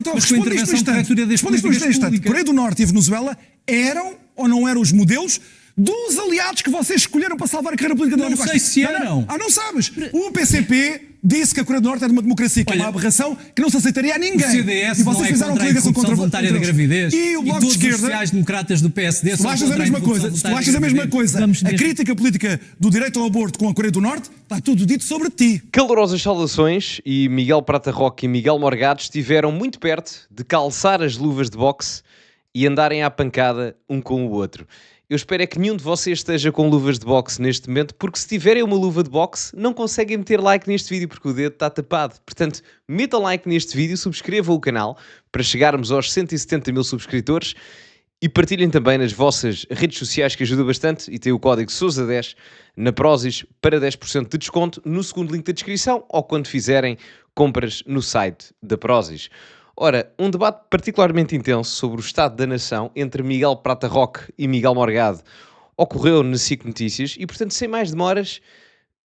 Então, mas com a intervenção de corretora das políticas públicas. Coreia do Norte e Venezuela eram ou não eram os modelos dos aliados que vocês escolheram para salvar a carreira política do António Costa? Não sei se eram. Não sabes. O PCP disse que a Coreia do Norte era uma democracia, que é uma aberração que não se aceitaria a ninguém. O CDS e vocês não é fizeram contra a coligação interrupção voluntária da gravidez. E o Bloco de todos Esquerda... os sociais-democratas do PSD Se tu achas a mesma coisa, a crítica política do direito ao aborto com a Coreia do Norte, está tudo dito sobre ti. Calorosas saudações, e Miguel Prata Roque e Miguel Morgado estiveram muito perto de calçar as luvas de boxe e andarem à pancada um com o outro. Eu espero é que nenhum de vocês esteja com luvas de boxe neste momento, porque se tiverem uma luva de boxe, não conseguem meter like neste vídeo, porque o dedo está tapado. Portanto, metam like neste vídeo, subscrevam o canal para chegarmos aos 170 mil subscritores e partilhem também nas vossas redes sociais, que ajuda bastante, e tem o código SOUSA10 na Prozis para 10% de desconto no segundo link da descrição ou quando fizerem compras no site da Prozis. Ora, um debate particularmente intenso sobre o estado da nação entre Miguel Prata Roque e Miguel Morgado ocorreu na SIC Notícias e, portanto, sem mais demoras,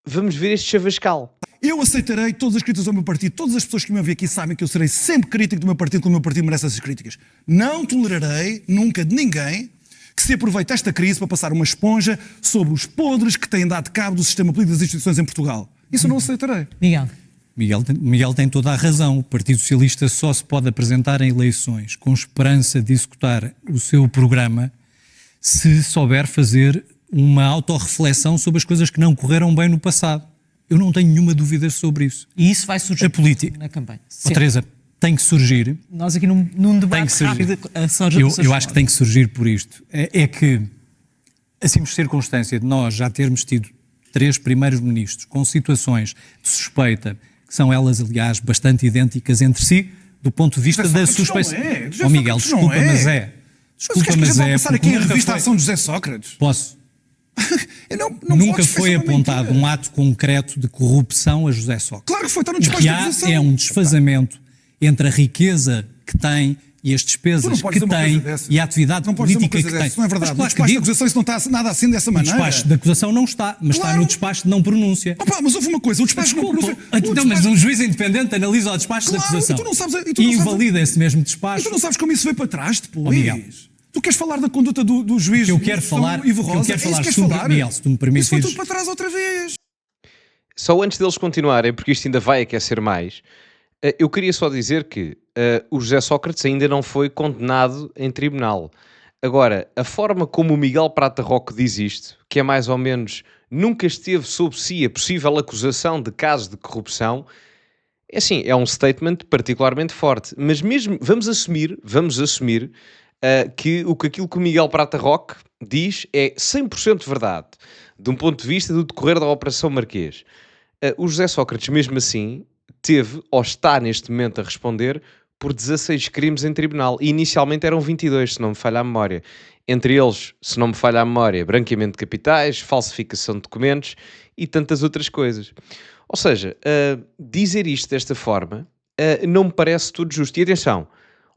vamos ver este chavascal. Eu aceitarei todas as críticas ao meu partido. Todas as pessoas que me ouvem aqui sabem que eu serei sempre crítico do meu partido, quando o meu partido merece essas críticas. Não tolerarei, nunca, de ninguém que se aproveite esta crise para passar uma esponja sobre os podres que têm dado cabo do sistema político das instituições em Portugal. Isso eu não aceitarei. Miguel tem toda a razão. O Partido Socialista só se pode apresentar em eleições com esperança de executar o seu programa se souber fazer uma autorreflexão sobre as coisas que não correram bem no passado. Eu não tenho nenhuma dúvida sobre isso. E isso vai surgir a política na campanha. Teresa, tem que surgir. Nós aqui num debate rápido... Eu acho que tem que surgir por isto. É que, assim, por circunstância de nós já termos tido 3 primeiros ministros com situações de suspeita, que são elas, aliás, bastante idênticas entre si, do ponto de vista da suspeição. Oh, Miguel, desculpa, mas é. Desculpa, mas é. Passar aqui em revista a ação de José Sócrates? Posso? Nunca foi apontado um ato concreto de corrupção a José Sócrates. Claro que foi, está no despacho da acusação. É um desfazamento entre a riqueza que tem e as despesas que tem e a atividade política que tem. Isso não é verdade. No despacho da acusação isso não está nada assim dessa maneira. No despacho da acusação não está, mas está no despacho de não pronúncia. Mas houve uma coisa, o despacho de não pronúncia... Mas um juiz independente analisa o despacho da acusação e invalida esse mesmo despacho. E tu não sabes como isso veio para trás depois. Tu queres falar da conduta do juiz Ivo Rosa? Miguel, se tu me permitires... Isso foi tudo para trás outra vez. Só antes deles continuarem, porque isto ainda vai aquecer mais, eu queria só dizer que o José Sócrates ainda não foi condenado em tribunal. Agora, a forma como o Miguel Prata Roque diz isto, que é mais ou menos nunca esteve sob si a possível acusação de casos de corrupção, é assim, é um statement particularmente forte. Mas mesmo, vamos assumir que aquilo que o Miguel Prata Roque diz é 100% verdade, de um ponto de vista do decorrer da Operação Marquês. O José Sócrates, mesmo assim, teve, ou está neste momento a responder, por 16 crimes em tribunal. E inicialmente eram 22, se não me falha a memória. Entre eles, se não me falha a memória, branqueamento de capitais, falsificação de documentos e tantas outras coisas. Ou seja, dizer isto desta forma não me parece tudo justo. E atenção,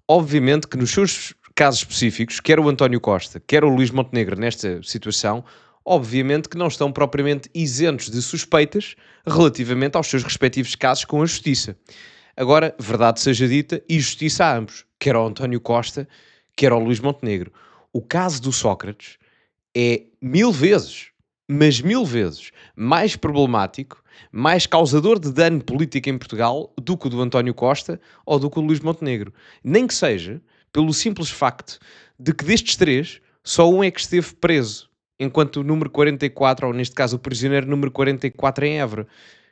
obviamente que nos seus casos específicos, quer o António Costa, quer o Luís Montenegro nesta situação, obviamente que não estão propriamente isentos de suspeitas relativamente aos seus respectivos casos com a Justiça. Agora, verdade seja dita, e justiça a ambos, quer ao António Costa, quer ao Luís Montenegro. O caso do Sócrates é 1000 vezes, mas 1000 vezes, mais problemático, mais causador de dano político em Portugal do que o do António Costa ou do que o do Luís Montenegro. Nem que seja pelo simples facto de que destes 3, só um é que esteve preso, enquanto o número 44, ou neste caso o prisioneiro número 44 em Évora,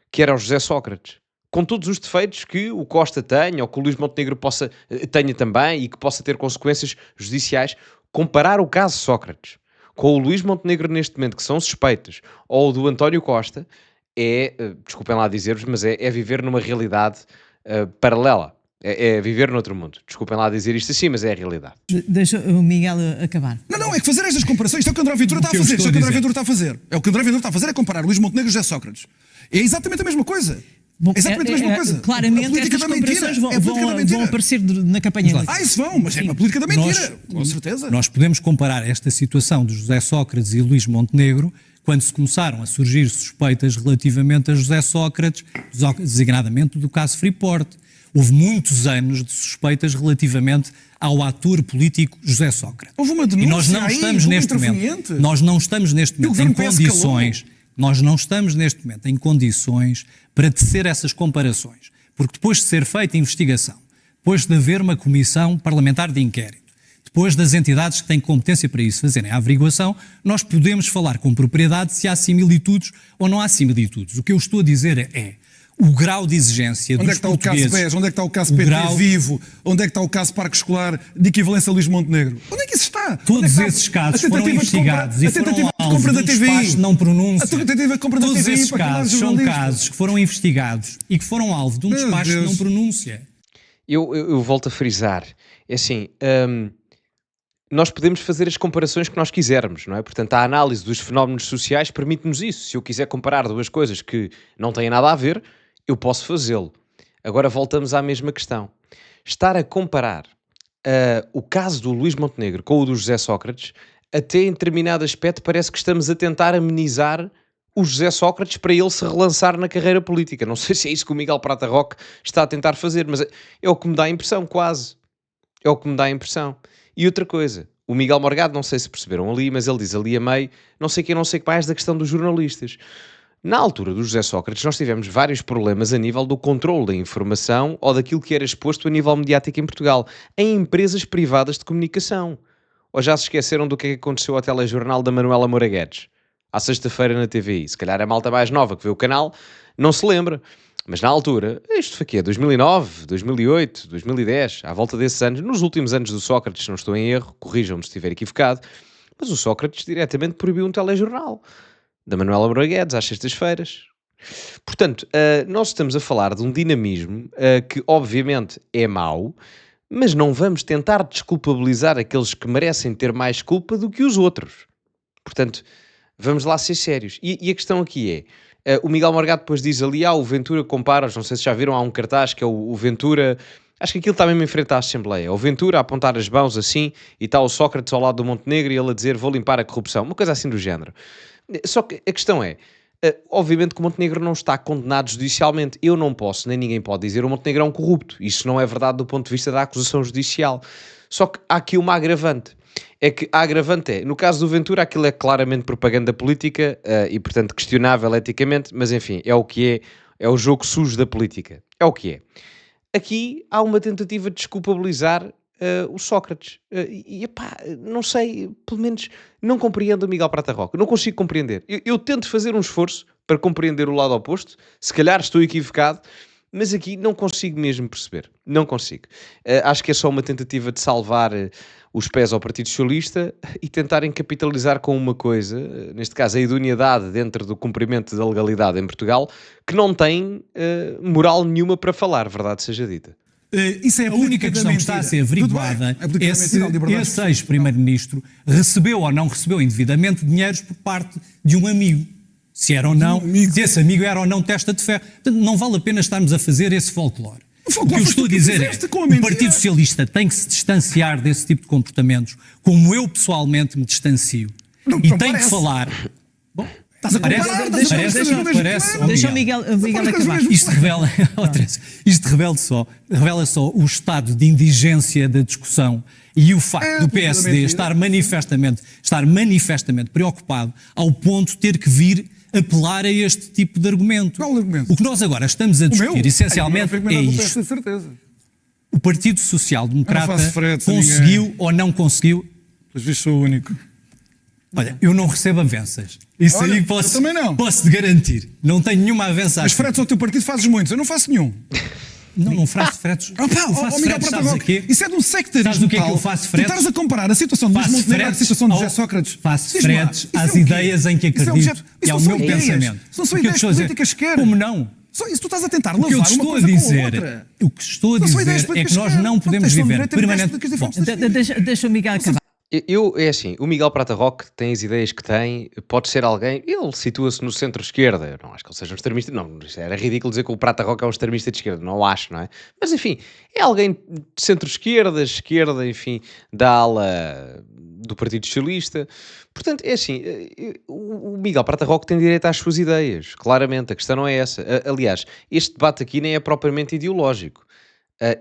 que era o José Sócrates. Com todos os defeitos que o Costa tenha, ou que o Luís Montenegro tenha também, e que possa ter consequências judiciais, comparar o caso Sócrates com o Luís Montenegro neste momento, que são suspeitas, ou o do António Costa, desculpem lá dizer-vos, mas é viver numa realidade paralela. É viver noutro mundo. Desculpem lá dizer isto assim, mas é a realidade. Deixa o Miguel acabar. Não, é que fazer estas comparações, isto é o que o André Ventura está a fazer. Isto é o que o André Ventura está a fazer. É o que o André Ventura está a fazer, é comparar Luís Montenegro e José Sócrates. É exatamente a mesma coisa. É exatamente a mesma coisa. Claramente estas comparações vão aparecer na campanha eleitoral. Isso vão, mas é uma política da mentira, com certeza. Nós podemos comparar esta situação de José Sócrates e Luís Montenegro quando se começaram a surgir suspeitas relativamente a José Sócrates, designadamente do caso Freeport. Houve muitos anos de suspeitas relativamente ao ator político José Sócrates. Houve uma E denúncia nós não aí, estamos houve neste momento, interveniente. nós não estamos neste E o momento em governo PS calou. condições, nós não estamos neste momento em condições para tecer essas comparações. Porque depois de ser feita investigação, depois de haver uma comissão parlamentar de inquérito, depois das entidades que têm competência para isso fazerem a averiguação, nós podemos falar com propriedade se há similitudes ou não há similitudes. O que eu estou a dizer é o grau de exigência Onde é dos que está o caso portugueses. BES? Onde é que está o caso o PT grau- Vivo? Onde é que está o caso Parque Escolar de equivalência a Luís Montenegro? Onde é que isso está? Todos Onde é que está esses casos a foram tentativa de compra- investigados e a tentativa foram de alvo compra de da um TVI. despacho de não pronúncia. A tentativa de compra da Todos TVI esses para calar casos são jornalistas. casos que foram investigados e que foram alvo de um Meu despacho de Deus. não pronúncia. Eu volto a frisar. É assim, nós podemos fazer as comparações que nós quisermos, não é? Portanto, a análise dos fenómenos sociais permite-nos isso. Se eu quiser comparar duas coisas que não têm nada a ver, eu posso fazê-lo. Agora voltamos à mesma questão. Estar a comparar o caso do Luís Montenegro com o do José Sócrates, até em determinado aspecto parece que estamos a tentar amenizar o José Sócrates para ele se relançar na carreira política. Não sei se é isso que o Miguel Prata Roque está a tentar fazer, mas é o que me dá a impressão, quase. É o que me dá a impressão. E outra coisa, o Miguel Morgado, não sei se perceberam ali, mas ele diz ali a meio, não sei o que mais da questão dos jornalistas. Na altura do José Sócrates, nós tivemos vários problemas a nível do controle da informação ou daquilo que era exposto a nível mediático em Portugal, em empresas privadas de comunicação. Ou já se esqueceram do que é que aconteceu ao telejornal da Manuela Moura Guedes, à sexta-feira na TVI? Se calhar a malta mais nova que vê o canal não se lembra. Mas na altura, isto foi aqui, 2009, 2008, 2010, à volta desses anos, nos últimos anos do Sócrates, se não estou em erro, corrijam-me se estiver equivocado, mas o Sócrates diretamente proibiu um telejornal da Manuela Moura Guedes às sextas-feiras. Portanto, nós estamos a falar de um dinamismo que obviamente é mau, mas não vamos tentar desculpabilizar aqueles que merecem ter mais culpa do que os outros. Portanto, vamos lá ser sérios. E a questão aqui é, o Miguel Morgado depois diz ali, o Ventura compara, não sei se já viram, há um cartaz que é o Ventura, acho que aquilo está mesmo em frente à Assembleia, o Ventura a apontar as mãos assim, e está o Sócrates ao lado do Montenegro e ele a dizer, vou limpar a corrupção, uma coisa assim do género. Só que a questão é, obviamente que o Montenegro não está condenado judicialmente. Eu não posso, nem ninguém pode dizer o Montenegro é um corrupto. Isso não é verdade do ponto de vista da acusação judicial. Só que há aqui uma agravante. É que a agravante é, no caso do Ventura, aquilo é claramente propaganda política e, portanto, questionável eticamente, mas enfim, é o que é o jogo sujo da política. É o que é. Aqui há uma tentativa de desculpabilizar o Sócrates. Não sei, pelo menos não compreendo o Miguel Prata Roque. Não consigo compreender. Eu tento fazer um esforço para compreender o lado oposto. Se calhar estou equivocado, mas aqui não consigo mesmo perceber. Não consigo. Acho que é só uma tentativa de salvar os pés ao Partido Socialista e tentarem capitalizar com uma coisa, neste caso a idoneidade dentro do cumprimento da legalidade em Portugal, que não tem moral nenhuma para falar, verdade seja dita. Isso é A única questão que está a ser averiguada é se esse ex-primeiro-ministro recebeu ou não recebeu indevidamente dinheiros por parte de um amigo. Se era ou não, se esse amigo era ou não testa de ferro. Portanto, não vale a pena estarmos a fazer esse folclore. O que eu estou a dizer é que o Partido Socialista tem que se distanciar desse tipo de comportamentos, como eu pessoalmente me distancio. E tem que falar... Bom, parece. Deixa o Miguel acabar. Isto revela só o estado de indigência da discussão e o facto do PSD estar manifestamente preocupado ao ponto de ter que vir apelar a este tipo de argumento. Qual argumento? O que nós agora estamos a discutir, essencialmente, é isto. O Partido Social Democrata conseguiu ou não conseguiu... Pois vi, sou o único. Olha, eu não recebo avanças. Isso Olha, aí eu também não. posso-te garantir. Não tenho nenhuma avança. Mas fretes ao teu partido fazes muitos, eu não faço nenhum. Não faço fretes. Eu faço Miguel fretes, Prata sabes a Roque, quê? isso é de um sectarismo. Sabes do que é que tal. eu faço Tu fretes? estás a comparar a situação de Luís Faço Montenegro com a fretes situação de José Sócrates. Faço Diz-me lá, fretes isso é às o quê? ideias em que Isso é acredito. objeto- E isso ao não são meu ideias. pensamento. Isso não são O que eu ideias estou a dizer- políticas sequer. Como não? Só isso tu estás a tentar O que eu lavar uma estou a coisa com a dizer, outra. o que estou a Não são ideias dizer é que políticas nós sequer. não podemos tens todo o viver direito a ter ideias permanente. políticas diferentes. Deixa o Miguel acabar. É assim, o Miguel Prata Roque tem as ideias que tem, pode ser alguém, ele situa-se no centro-esquerda, eu não acho que ele seja um extremista, não, era ridículo dizer que o Prata Roque é um extremista de esquerda, não acho, não é? Mas enfim, é alguém de centro-esquerda, esquerda, enfim, da ala do Partido Socialista, portanto, é assim, o Miguel Prata Roque tem direito às suas ideias, claramente, a questão não é essa. Aliás, este debate aqui nem é propriamente ideológico.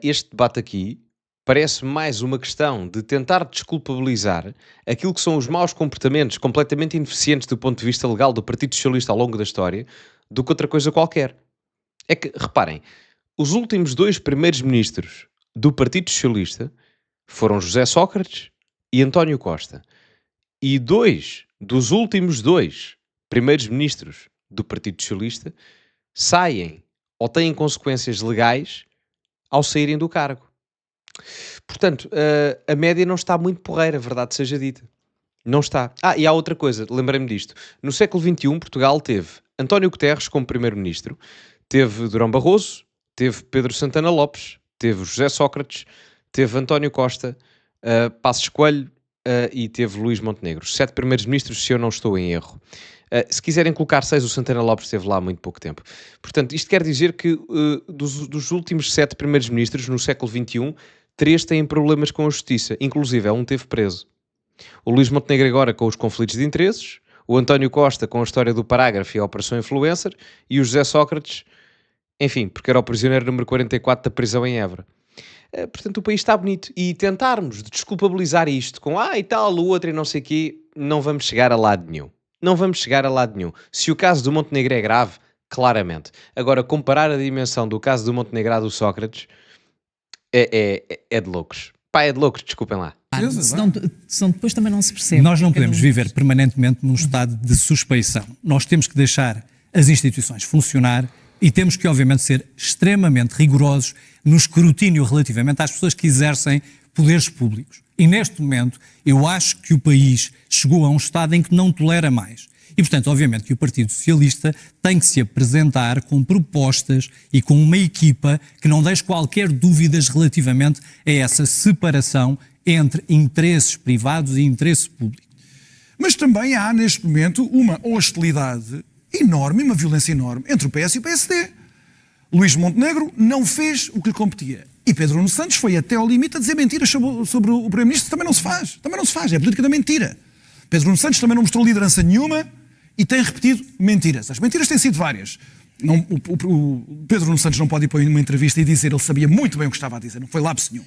este debate aqui parece mais uma questão de tentar desculpabilizar aquilo que são os maus comportamentos completamente ineficientes do ponto de vista legal do Partido Socialista ao longo da história, do que outra coisa qualquer. É que, reparem, os últimos 2 primeiros ministros do Partido Socialista foram José Sócrates e António Costa. E 2 dos últimos 2 primeiros ministros do Partido Socialista saem ou têm consequências legais ao saírem do cargo. Portanto, a média não está muito porreira, verdade seja dita. Não está. E há outra coisa, lembrei-me disto. No século XXI, Portugal teve António Guterres como primeiro-ministro, teve Durão Barroso, teve Pedro Santana Lopes, teve José Sócrates, teve António Costa, Passos Coelho e teve Luís Montenegro. 7 primeiros ministros, se eu não estou em erro. Se quiserem colocar 6, o Santana Lopes esteve lá há muito pouco tempo. Portanto, isto quer dizer que dos últimos 7 primeiros ministros no século XXI, 3 têm problemas com a justiça. Inclusive, um teve preso. O Luís Montenegro agora com os conflitos de interesses, o António Costa com a história do parágrafo e a Operação Influencer, e o José Sócrates, enfim, porque era o prisioneiro número 44 da prisão em Évora. Portanto, o país está bonito. E tentarmos desculpabilizar isto com e tal, o outro e não sei o quê, não vamos chegar a lado nenhum. Não vamos chegar a lado nenhum. Se o caso do Montenegro é grave, claramente. Agora, comparar a dimensão do caso do Montenegro à do Sócrates é de loucos. É de loucos, desculpem lá. Senão depois também não se percebe. Nós não podemos viver permanentemente num estado de suspeição. Nós temos que deixar as instituições funcionar e temos que, obviamente, ser extremamente rigorosos no escrutínio relativamente às pessoas que exercem poderes públicos. E neste momento, eu acho que o país chegou a um estado em que não tolera mais. E, portanto, obviamente que o Partido Socialista tem que se apresentar com propostas e com uma equipa que não deixe qualquer dúvidas relativamente a essa separação entre interesses privados e interesse público. Mas também há, neste momento, uma hostilidade enorme, uma violência enorme entre o PS e o PSD. Luís Montenegro não fez o que lhe competia. E Pedro Nuno Santos foi até ao limite a dizer mentiras sobre o Primeiro-Ministro. Também não se faz. Também não se faz. É política da mentira. Pedro Nuno Santos também não mostrou liderança nenhuma e tem repetido mentiras. As mentiras têm sido várias. O Pedro Nuno Santos não pode ir para uma entrevista e dizer ele sabia muito bem o que estava a dizer. Não foi lápis nenhum.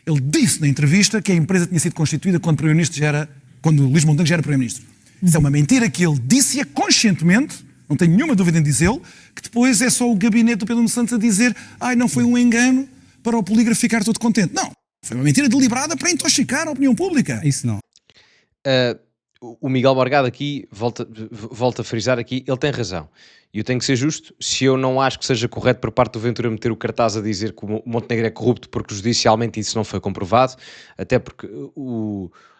Ele disse na entrevista que a empresa tinha sido constituída quando o Luís Montenegro já era Primeiro-Ministro. Isso é uma mentira que ele disse conscientemente, não tenho nenhuma dúvida em dizê-lo, que depois é só o gabinete do Pedro Nuno Santos a dizer não foi um engano para o polígrafo ficar todo contente. Não, foi uma mentira deliberada para intoxicar a opinião pública. Isso não. O Miguel Morgado aqui, volta a frisar aqui, ele tem razão. E eu tenho que ser justo, se eu não acho que seja correto por parte do Ventura meter o cartaz a dizer que o Montenegro é corrupto porque judicialmente isso não foi comprovado, até porque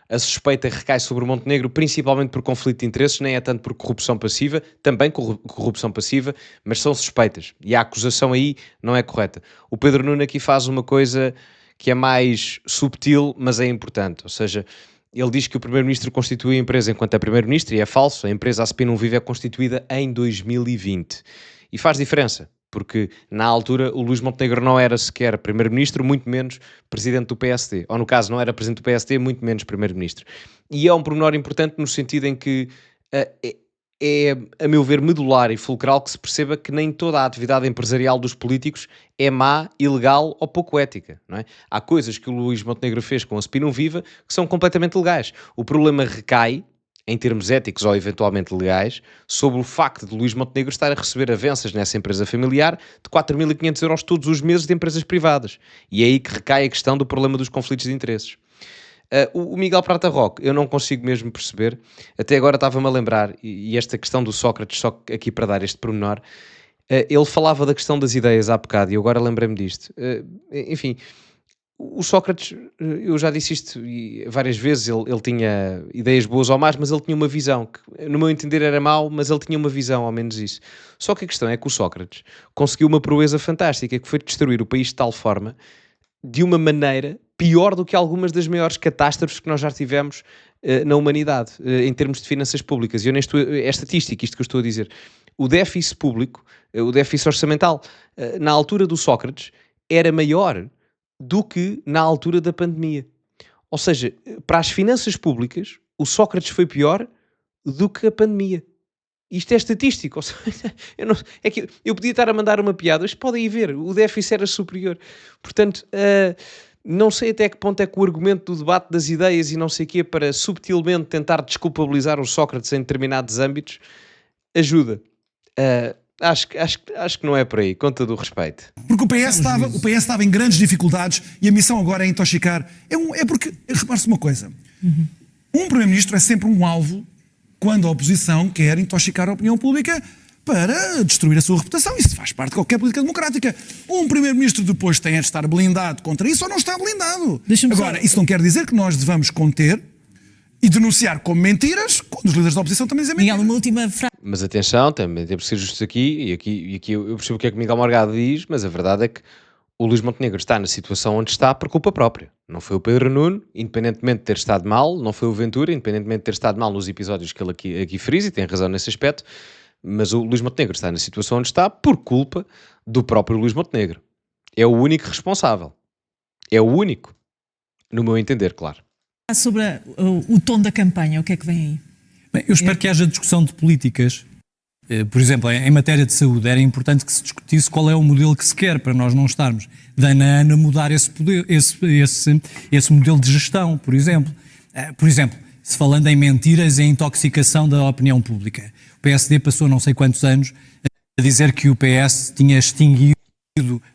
a suspeita recai sobre o Montenegro principalmente por conflito de interesses, nem é tanto por corrupção passiva, também corrupção passiva, mas são suspeitas. E a acusação aí não é correta. O Pedro Nuno aqui faz uma coisa que é mais subtil, mas é importante, ou seja, ele diz que o Primeiro-Ministro constituiu a empresa enquanto é Primeiro-Ministro, e é falso. A empresa ASP Não Vive é constituída em 2020. E faz diferença, porque na altura o Luís Montenegro não era sequer Primeiro-Ministro, muito menos Presidente do PSD. Ou no caso, não era Presidente do PSD, muito menos Primeiro-Ministro. E é um pormenor importante no sentido em que é, a meu ver, medular e fulcral que se perceba que nem toda a atividade empresarial dos políticos é má, ilegal ou pouco ética, não é? Há coisas que o Luís Montenegro fez com a ASP Não Viva que são completamente legais. O problema recai, em termos éticos ou eventualmente legais, sobre o facto de Luís Montenegro estar a receber avanças nessa empresa familiar de 4.500 euros todos os meses de empresas privadas. E é aí que recai a questão do problema dos conflitos de interesses. O Miguel Prata Roque, eu não consigo mesmo perceber, até agora estava-me a lembrar, e esta questão do Sócrates, só aqui para dar este pormenor, ele falava da questão das ideias há bocado, e eu agora lembrei-me disto. Enfim, o Sócrates, eu já disse isto várias vezes, ele tinha ideias boas ou más, mas ele tinha uma visão, que no meu entender era mau, mas ele tinha uma visão, ao menos isso. Só que a questão é que o Sócrates conseguiu uma proeza fantástica, que foi destruir o país de tal forma, de uma maneira pior do que algumas das maiores catástrofes que nós já tivemos na humanidade, em termos de finanças públicas. E é estatística, isto que eu estou a dizer. O déficit público, o déficit orçamental, na altura do Sócrates, era maior do que na altura da pandemia. Ou seja, para as finanças públicas, o Sócrates foi pior do que a pandemia. Isto é estatístico. Ou seja, é que eu podia estar a mandar uma piada, mas podem ir ver, o déficit era superior. Portanto, não sei até que ponto é que o argumento do debate das ideias e não sei o quê, para subtilmente tentar desculpabilizar o Sócrates em determinados âmbitos, ajuda. Acho que não é por aí, com todo o respeito. Porque o PS estava em grandes dificuldades e a missão agora é intoxicar. É porque, repare-se uma coisa, um primeiro-ministro é sempre um alvo quando a oposição quer intoxicar a opinião pública para destruir a sua reputação. Isso faz parte de qualquer política democrática. Um primeiro-ministro depois tem de estar blindado contra isso ou não está blindado. Agora, isso não quer dizer que nós devamos conter e denunciar como mentiras quando os líderes da oposição também dizem mentiras. Miguel, uma última frase. Mas atenção, também temos que ser justos aqui, e aqui eu percebo o que é que Miguel Morgado diz, mas a verdade é que o Luís Montenegro está na situação onde está por culpa própria. Não foi o Pedro Nuno, independentemente de ter estado mal, não foi o Ventura, independentemente de ter estado mal nos episódios que ele aqui frisa, e tem razão nesse aspecto, mas o Luís Montenegro está na situação onde está por culpa do próprio Luís Montenegro. É o único responsável. É o único. No meu entender, claro. Sobre o tom da campanha, o que é que vem aí? Bem, eu espero que haja discussão de políticas. Por exemplo, em matéria de saúde, era importante que se discutisse qual é o modelo que se quer, para nós não estarmos de ano a ano a mudar esse modelo de gestão, por exemplo. Por exemplo, se falando em mentiras e em intoxicação da opinião pública. O PSD passou não sei quantos anos a dizer que o PS tinha extinguido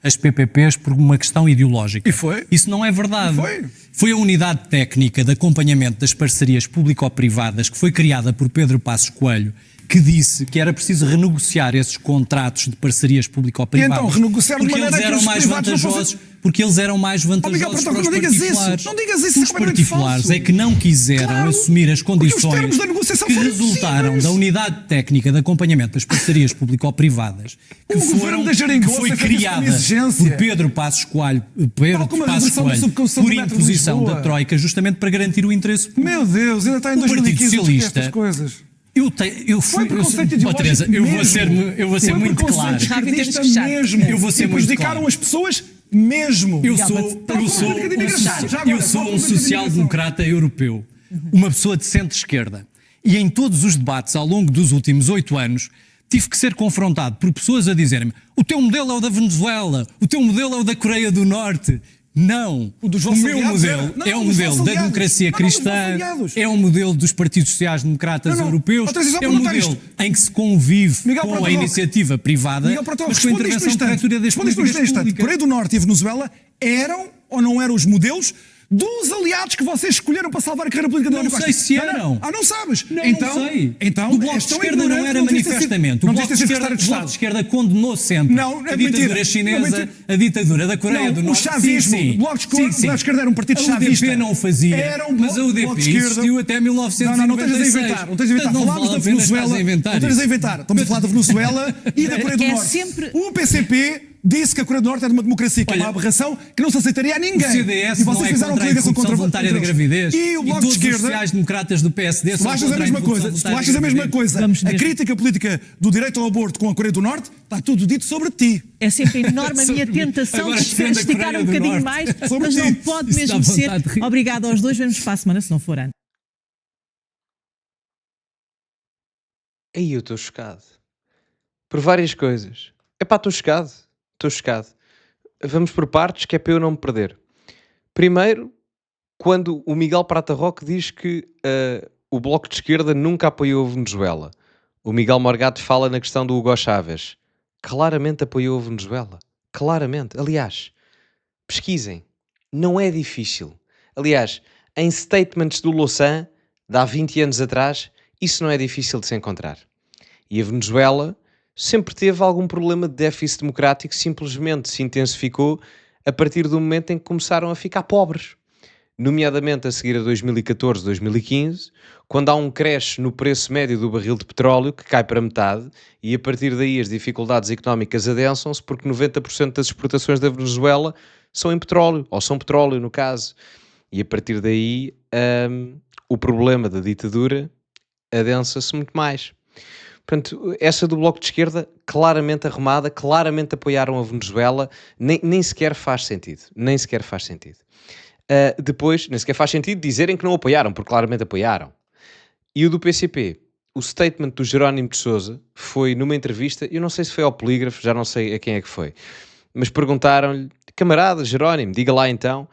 as PPPs por uma questão ideológica. E foi? Isso não é verdade. E foi a unidade técnica de acompanhamento das parcerias público-privadas que foi criada por Pedro Passos Coelho, que disse que era preciso renegociar esses contratos de parcerias público-privadas. E então, renegociar de maneira que os privados não fossem... Porque eles eram mais vantajosos para os particulares. Não digas isso, os particulares é que não quiseram assumir as condições que resultaram da unidade técnica de acompanhamento das parcerias público-privadas, que foi criada por Pedro Passos Coelho, por imposição da Troika, justamente para garantir o interesse público. Meu Deus, ainda está em 2015 estas coisas. Eu vou ser muito claro. Eu vou ser muito claro. As pessoas mesmo. Eu sou um social-democrata europeu, uma pessoa de centro-esquerda, e em todos os debates ao longo dos últimos 8 anos tive que ser confrontado por pessoas a dizerem-me: o teu modelo é o da Venezuela, o teu modelo é o da Coreia do Norte. Não, o meu modelo é o modelo da democracia cristã, é o modelo dos partidos sociais-democratas europeus, é um modelo em que se convive com a iniciativa privada, mas com a intervenção corretora das políticas públicas. Coreia do Norte e Venezuela eram ou não eram os modelos dos aliados que vocês escolheram para salvar a carreira política da União Costa? Não sei se eram. Não sabes? Não sei. Então, o Bloco de Esquerda não era manifestamente. O Bloco de Esquerda condenou sempre a ditadura chinesa, a ditadura da Coreia do Norte. O chavismo. O Bloco de Esquerda era um partido chavista. A UDP não o fazia, mas a UDP existiu até 1996. Não tens a inventar. Não tens a inventar. Falámos da Venezuela. Não tens a inventar. Estamos a falar da Venezuela e da Coreia do Norte. O PCP disse que a Coreia do Norte era uma democracia, que é uma aberração que não se aceitaria a ninguém. O CDS e vocês fizeram contra a interrupção voluntária da gravidez. E o Bloco de Esquerda... os sociais-democratas do PSD são contra a interrupção se tu achas a mesma coisa, a crítica política do direito ao aborto com a Coreia do Norte, está tudo dito sobre ti. É sempre enorme a minha tentação de esticar um bocadinho mais, mas não pode mesmo ser. Obrigado aos dois, vemos para a semana, se não for antes. Aí eu estou chocado. Por várias coisas. Estou chocado. Estou chocado. Vamos por partes, que é para eu não me perder. Primeiro, quando o Miguel Prata Roque diz que o Bloco de Esquerda nunca apoiou a Venezuela. O Miguel Morgado fala na questão do Hugo Chávez. Claramente apoiou a Venezuela. Claramente. Aliás, pesquisem. Não é difícil. Aliás, em statements do Louçã, de há 20 anos atrás, isso não é difícil de se encontrar. E a Venezuela sempre teve algum problema de déficit democrático, simplesmente se intensificou a partir do momento em que começaram a ficar pobres. Nomeadamente a seguir a 2014, 2015, quando há um crash no preço médio do barril de petróleo, que cai para metade, e a partir daí as dificuldades económicas adensam-se, porque 90% das exportações da Venezuela são em petróleo, ou são petróleo no caso. E a partir daí o problema da ditadura adensa-se muito mais. Portanto, essa do Bloco de Esquerda, claramente arrumada, claramente apoiaram a Venezuela, nem sequer faz sentido. Nem sequer faz sentido. Depois, nem sequer faz sentido dizerem que não apoiaram, porque claramente apoiaram. E o do PCP, o statement do Jerónimo de Sousa foi numa entrevista, eu não sei se foi ao Polígrafo, já não sei a quem é que foi, mas perguntaram-lhe, camarada Jerónimo, diga lá então,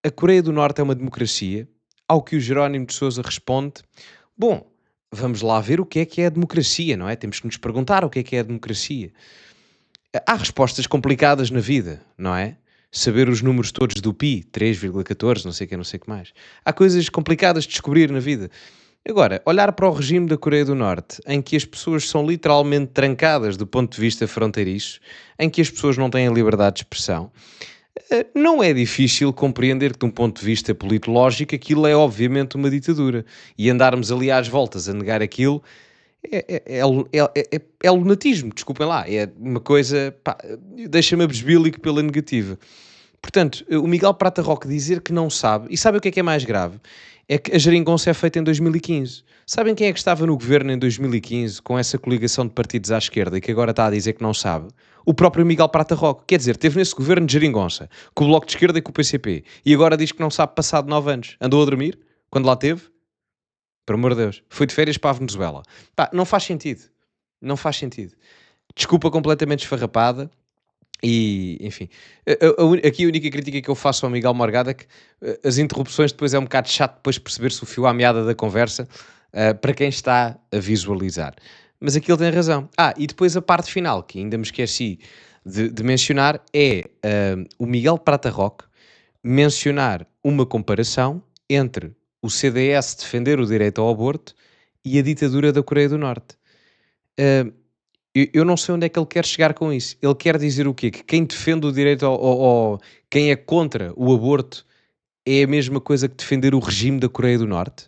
a Coreia do Norte é uma democracia? Ao que o Jerónimo de Sousa responde, bom, vamos lá ver o que é a democracia, não é? Temos que nos perguntar o que é a democracia. Há respostas complicadas na vida, não é? Saber os números todos do pi, 3,14, não sei o que mais. Há coisas complicadas de descobrir na vida. Agora, olhar para o regime da Coreia do Norte, em que as pessoas são literalmente trancadas do ponto de vista fronteiriço, em que as pessoas não têm a liberdade de expressão, não é difícil compreender que, de um ponto de vista politológico, aquilo é obviamente uma ditadura. E andarmos ali às voltas a negar aquilo é lunatismo, desculpem lá. É uma coisa, pá, deixa-me abesbílico pela negativa. Portanto, o Miguel Prata Roque dizer que não sabe, e sabe o que é mais grave? É que a geringonça é feita em 2015. Sabem quem é que estava no governo em 2015 com essa coligação de partidos à esquerda e que agora está a dizer que não sabe? O próprio Miguel Prata Roque. Quer dizer, teve nesse governo de geringonça, com o Bloco de Esquerda e com o PCP, e agora diz que não sabe passado 9 anos. Andou a dormir? Quando lá teve? Por amor de Deus. Foi de férias para a Venezuela. Pá, não faz sentido. Não faz sentido. Desculpa completamente esfarrapada. E, enfim, aqui a única crítica que eu faço ao Miguel Morgado é que as interrupções depois é um bocado chato depois perceber-se o fio à meada da conversa para quem está a visualizar. Mas aqui ele tem razão. E depois a parte final, que ainda me esqueci de mencionar, é o Miguel Prata Roque mencionar uma comparação entre o CDS defender o direito ao aborto e a ditadura da Coreia do Norte. Eu não sei onde é que ele quer chegar com isso. Ele quer dizer o quê? Que quem defende o direito quem é contra o aborto é a mesma coisa que defender o regime da Coreia do Norte?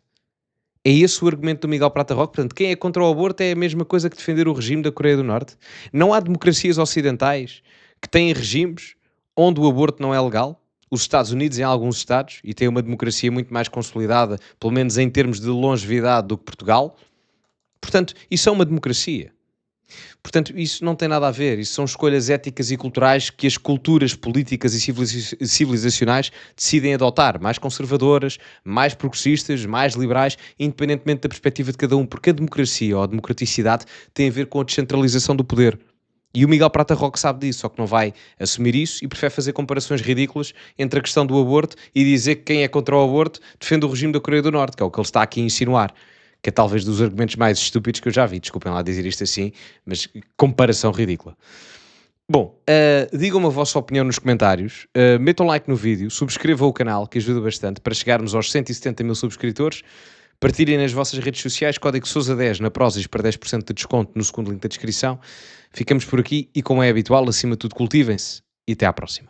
É esse o argumento do Miguel Prata Roque? Portanto, quem é contra o aborto é a mesma coisa que defender o regime da Coreia do Norte? Não há democracias ocidentais que têm regimes onde o aborto não é legal? Os Estados Unidos, em alguns estados, e têm uma democracia muito mais consolidada, pelo menos em termos de longevidade, do que Portugal. Portanto, isso é uma democracia. Portanto, isso não tem nada a ver. Isso são escolhas éticas e culturais que as culturas políticas e civilizacionais decidem adotar. Mais conservadoras, mais progressistas, mais liberais, independentemente da perspectiva de cada um. Porque a democracia ou a democraticidade tem a ver com a descentralização do poder. E o Miguel Prata Roque sabe disso, só que não vai assumir isso e prefere fazer comparações ridículas entre a questão do aborto e dizer que quem é contra o aborto defende o regime da Coreia do Norte, que é o que ele está aqui a insinuar. Que é talvez dos argumentos mais estúpidos que eu já vi. Desculpem lá dizer isto assim, mas comparação ridícula. Bom, digam-me a vossa opinião nos comentários, metam like no vídeo, subscrevam o canal, que ajuda bastante, para chegarmos aos 170 mil subscritores. Partilhem nas vossas redes sociais, código Sousa10 na Prozis para 10% de desconto no segundo link da descrição. Ficamos por aqui e, como é habitual, acima de tudo, cultivem-se e até à próxima.